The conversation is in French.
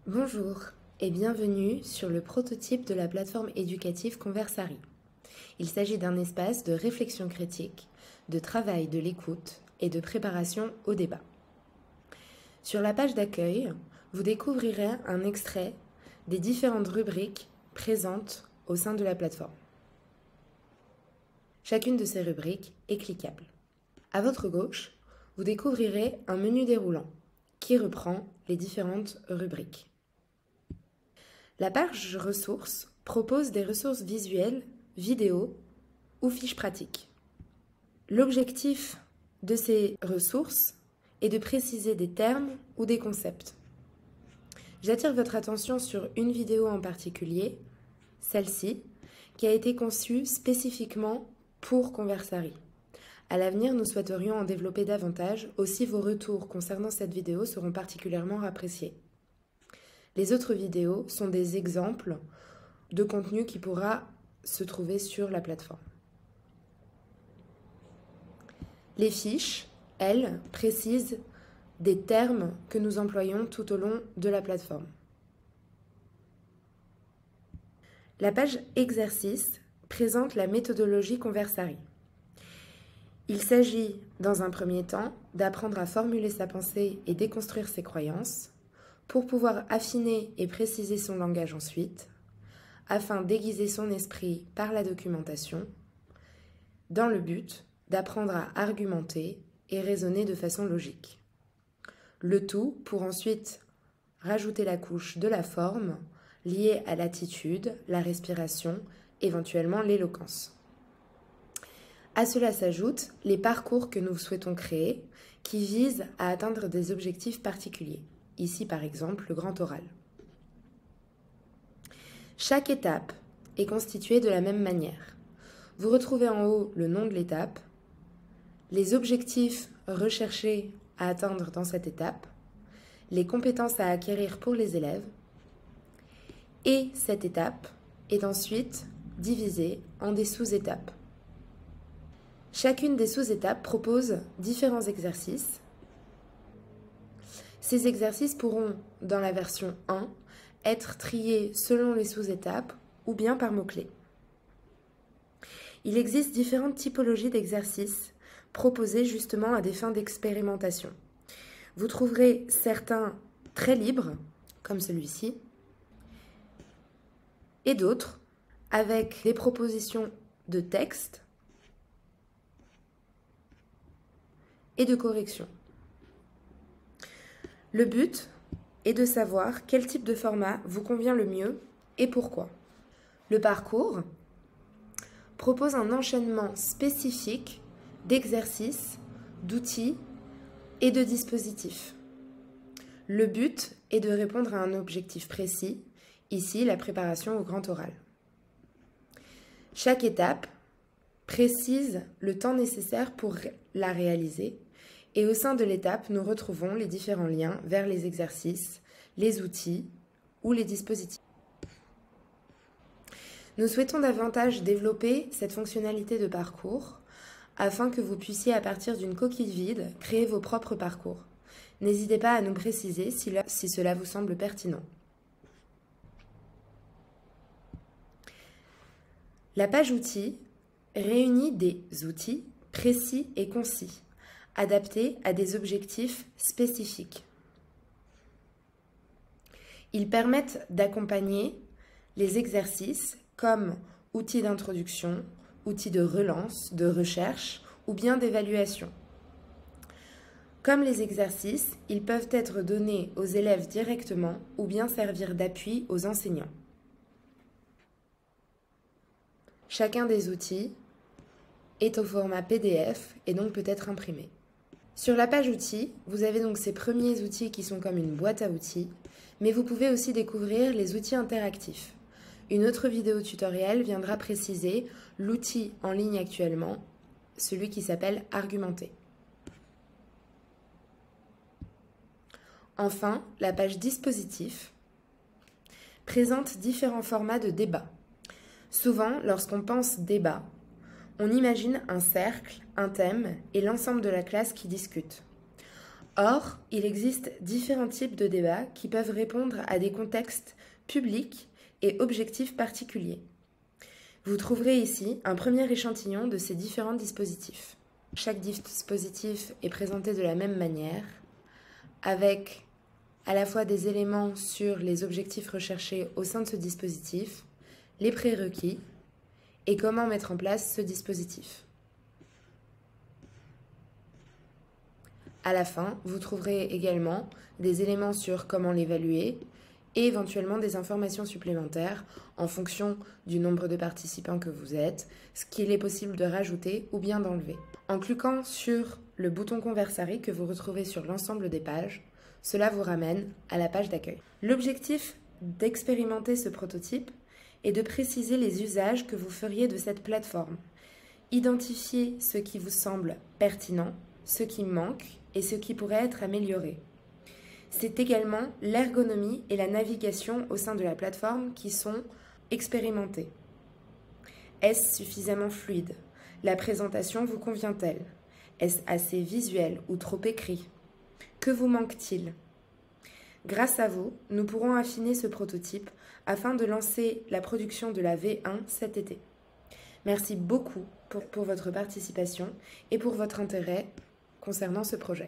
Bonjour et bienvenue sur le prototype de la plateforme éducative Conversari. Il s'agit d'un espace de réflexion critique, de travail de l'écoute et de préparation au débat. Sur la page d'accueil, vous découvrirez un extrait des différentes rubriques présentes au sein de la plateforme. Chacune de ces rubriques est cliquable. À votre gauche, vous découvrirez un menu déroulant qui reprend les différentes rubriques. La page ressources propose des ressources visuelles, vidéos ou fiches pratiques. L'objectif de ces ressources est de préciser des termes ou des concepts. J'attire votre attention sur une vidéo en particulier, celle-ci, qui a été conçue spécifiquement pour Conversari. À l'avenir, nous souhaiterions en développer davantage, aussi vos retours concernant cette vidéo seront particulièrement appréciés. Les autres vidéos sont des exemples de contenu qui pourra se trouver sur la plateforme. Les fiches, elles, précisent des termes que nous employons tout au long de la plateforme. La page exercice présente la méthodologie Conversari. Il s'agit, dans un premier temps, d'apprendre à formuler sa pensée et déconstruire ses croyances, pour pouvoir affiner et préciser son langage ensuite, afin d'aiguiser son esprit par la documentation, dans le but d'apprendre à argumenter et raisonner de façon logique. Le tout pour ensuite rajouter la couche de la forme liée à l'attitude, la respiration, éventuellement l'éloquence. À cela s'ajoutent les parcours que nous souhaitons créer qui visent à atteindre des objectifs particuliers. Ici, par exemple, le grand oral. Chaque étape est constituée de la même manière. Vous retrouvez en haut le nom de l'étape, les objectifs recherchés à atteindre dans cette étape, les compétences à acquérir pour les élèves, et cette étape est ensuite divisée en des sous-étapes. Chacune des sous-étapes propose différents exercices. Ces exercices pourront, dans la version 1, être triés selon les sous-étapes ou bien par mots-clés. Il existe différentes typologies d'exercices proposés justement à des fins d'expérimentation. Vous trouverez certains très libres, comme celui-ci, et d'autres avec des propositions de texte et de correction. Le but est de savoir quel type de format vous convient le mieux et pourquoi. Le parcours propose un enchaînement spécifique d'exercices, d'outils et de dispositifs. Le but est de répondre à un objectif précis, ici la préparation au grand oral. Chaque étape précise le temps nécessaire pour la réaliser. Et au sein de l'étape, nous retrouvons les différents liens vers les exercices, les outils ou les dispositifs. Nous souhaitons davantage développer cette fonctionnalité de parcours afin que vous puissiez, à partir d'une coquille vide, créer vos propres parcours. N'hésitez pas à nous préciser si cela vous semble pertinent. La page outils réunit des outils précis et concis, adaptés à des objectifs spécifiques. Ils permettent d'accompagner les exercices comme outils d'introduction, outils de relance, de recherche ou bien d'évaluation. Comme les exercices, ils peuvent être donnés aux élèves directement ou bien servir d'appui aux enseignants. Chacun des outils est au format PDF et donc peut être imprimé. Sur la page outils, vous avez donc ces premiers outils qui sont comme une boîte à outils, mais vous pouvez aussi découvrir les outils interactifs. Une autre vidéo tutoriel viendra préciser l'outil en ligne actuellement, celui qui s'appelle Argumenter. Enfin, la page dispositifs présente différents formats de débat. Souvent, lorsqu'on pense débat, on imagine un cercle, un thème et l'ensemble de la classe qui discute. Or, il existe différents types de débats qui peuvent répondre à des contextes publics et objectifs particuliers. Vous trouverez ici un premier échantillon de ces différents dispositifs. Chaque dispositif est présenté de la même manière, avec à la fois des éléments sur les objectifs recherchés au sein de ce dispositif, les prérequis et comment mettre en place ce dispositif. À la fin, vous trouverez également des éléments sur comment l'évaluer et éventuellement des informations supplémentaires en fonction du nombre de participants que vous êtes, ce qu'il est possible de rajouter ou bien d'enlever. En cliquant sur le bouton Conversari que vous retrouvez sur l'ensemble des pages, cela vous ramène à la page d'accueil. L'objectif d'expérimenter ce prototype est de préciser les usages que vous feriez de cette plateforme. Identifier ce qui vous semble pertinent, ce qui manque et ce qui pourrait être amélioré. C'est également l'ergonomie et la navigation au sein de la plateforme qui sont expérimentées. Est-ce suffisamment fluide? La présentation vous convient-elle? Est-ce assez visuel ou trop écrit? Que vous manque-t-il? Grâce à vous, nous pourrons affiner ce prototype afin de lancer la production de la V1 cet été. Merci beaucoup pour votre participation et pour votre intérêt concernant ce projet.